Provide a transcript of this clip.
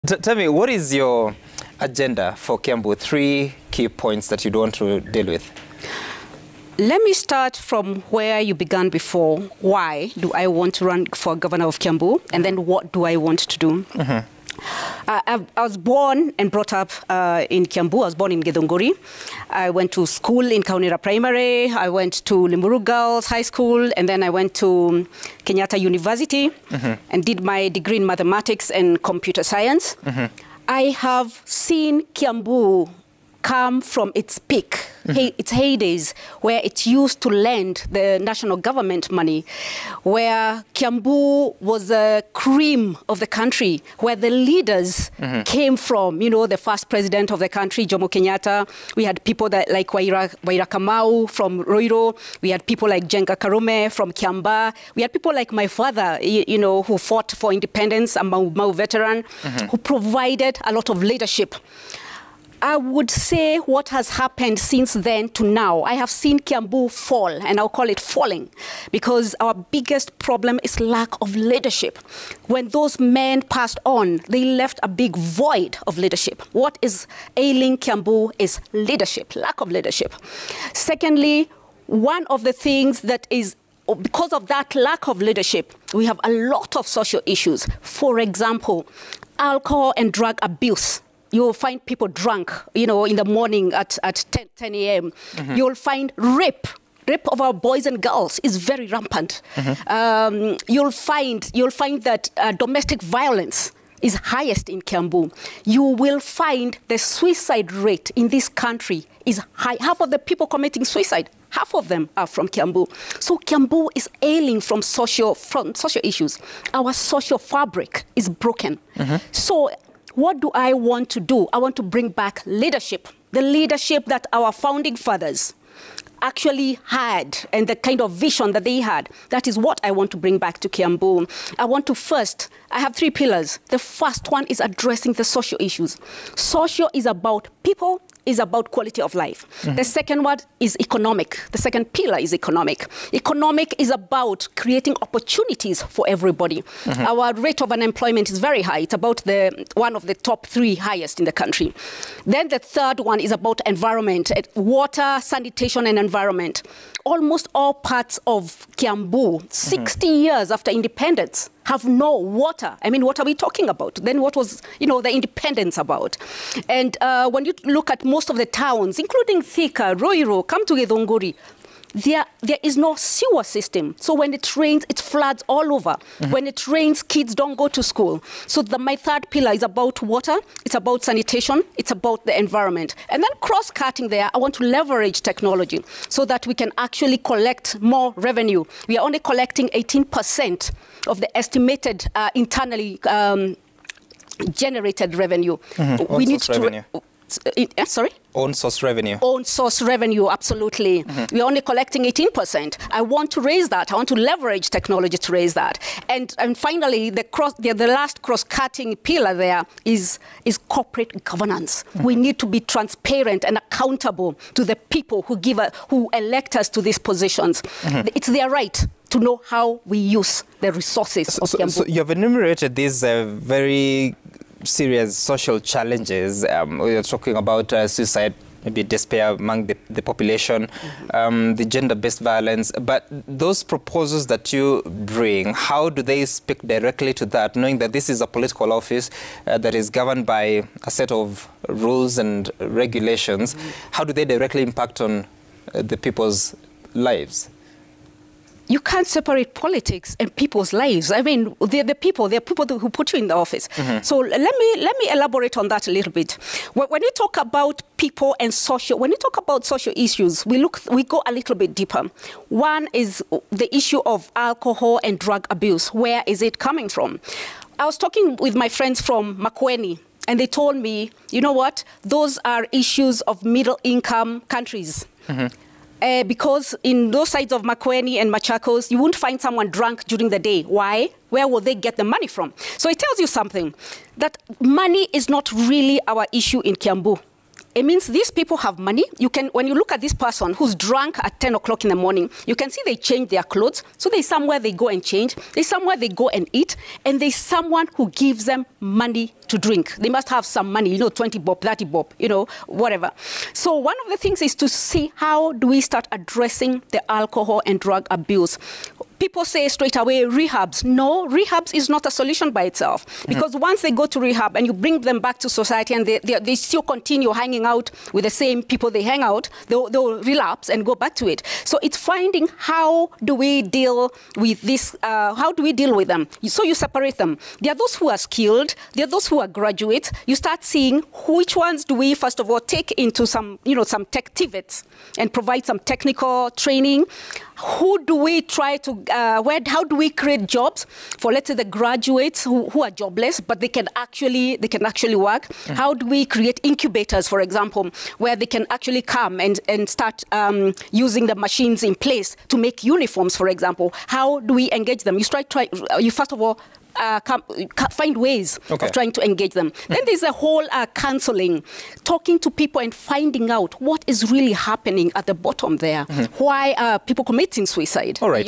Tell me, what is your agenda for Kiambu? 3 key points that you'd want to deal with. Let me start from where you began before. Why do I want to run for governor of Kiambu? And then what do I want to do? Mm-hmm. I was born and brought up in Kiambu. I was born in Githunguri. I went to school in Kaunira Primary. I went to Limuru Girls High School. And then I went to Kenyatta University and did my degree in mathematics and computer science. I have seen Kiambu come from its peak, its heydays, where it used to lend the national government money, where Kiambu was the cream of the country, where the leaders came from. You know, the first president of the country, Jomo Kenyatta. We had people like Waira Kamau from Roiro. We had people like Jenga Karume from Kiamba. We had people like my father, you know, who fought for independence, a Mau veteran, who provided a lot of leadership. I would say what has happened since then to now, I have seen Kiambu fall, and I'll call it falling, because our biggest problem is lack of leadership. When those men passed on, they left a big void of leadership. What is ailing Kiambu is leadership, lack of leadership. Secondly, one of the things that is, because of that lack of leadership, we have a lot of social issues. For example, alcohol and drug abuse. You'll find people drunk, you know, in the morning at 10 a.m. You'll find rape of our boys and girls is very rampant. You'll find that domestic violence is highest in Kiambu. You will find the suicide rate in this country is high. Half of the people committing suicide, half of them are from Kiambu. So Kiambu is ailing from social issues. Our social fabric is broken. So what do I want to do? I want to bring back leadership, the leadership that our founding fathers actually had and the kind of vision that they had. That is what I want to bring back to Kiambu. I have 3 pillars. The first one is addressing the social issues. Social is about people, is about quality of life. The second one is economic. The second pillar is economic. Economic is about creating opportunities for everybody. Our rate of unemployment is very high. It's about one of the top 3 highest in the country. Then the third one is about environment, water, sanitation, and environment. Almost all parts of Kiambu, 60 years after independence, have no water. I mean, what are we talking about? Then what was, you know, the independence about? And when you look at most of the towns, including Thika, Roiro, come to Githunguri, there is no sewer system. So when it rains, it floods all over. When it rains, kids don't go to school. So my third pillar is about water. It's about sanitation. It's about the environment. And then cross-cutting there, I want to leverage technology so that we can actually collect more revenue. We are only collecting 18% of the estimated internally generated revenue. We need to... Sorry? Own source revenue. Own source revenue, absolutely. We're only collecting 18%. I want to raise that. I want to leverage technology to raise that. And finally, the last cross-cutting pillar there is corporate governance. We need to be transparent and accountable to the people who elect us to these positions. It's their right to know how we use the resources of Kiambu. So you've enumerated these very serious social challenges. We're talking about suicide, maybe despair among the population, the gender-based violence. But those proposals that you bring, how do they speak directly to that, knowing that this is a political office that is governed by a set of rules and regulations? How do they directly impact on the people's lives? You can't separate politics and people's lives. I mean, they're people who put you in the office. So let me elaborate on that a little bit. When you talk about people and when you talk about social issues, we go a little bit deeper. One is the issue of alcohol and drug abuse. Where is it coming from? I was talking with my friends from Makueni, and they told me, you know what? Those are issues of middle-income countries. Because in those sides of Makueni and Machakos, you won't find someone drunk during the day. Why? Where will they get the money from? So it tells you something, that money is not really our issue in Kiambu. It means these people have money. When you look at this person who's drunk at 10 o'clock in the morning, you can see they change their clothes. So there's somewhere they go and change. There's somewhere they go and eat. And there's someone who gives them money to drink. They must have some money, 20 bob, 30 bob, whatever. So one of the things is to see how do we start addressing the alcohol and drug abuse. People say straight away, rehabs. No, rehabs is not a solution by itself. Because once they go to rehab and you bring them back to society and they still continue hanging out with the same people they hang out, they'll relapse and go back to it. So it's finding how do we deal with this, how do we deal with them? So you separate them. There are those who are skilled, there are those who are graduates. You start seeing which ones do we, first of all, take into some, some tech TVETs and provide some technical training. Who do we try to, how do we create jobs for, let's say, the graduates who are jobless, but they can actually work? How do we create incubators, for example, where they can actually come and start using the machines in place to make uniforms, for example? How do we engage them? You first of all, find ways of trying to engage them. Then there's a whole counseling, talking to people and finding out what is really happening at the bottom there. Why are people committing suicide? All right.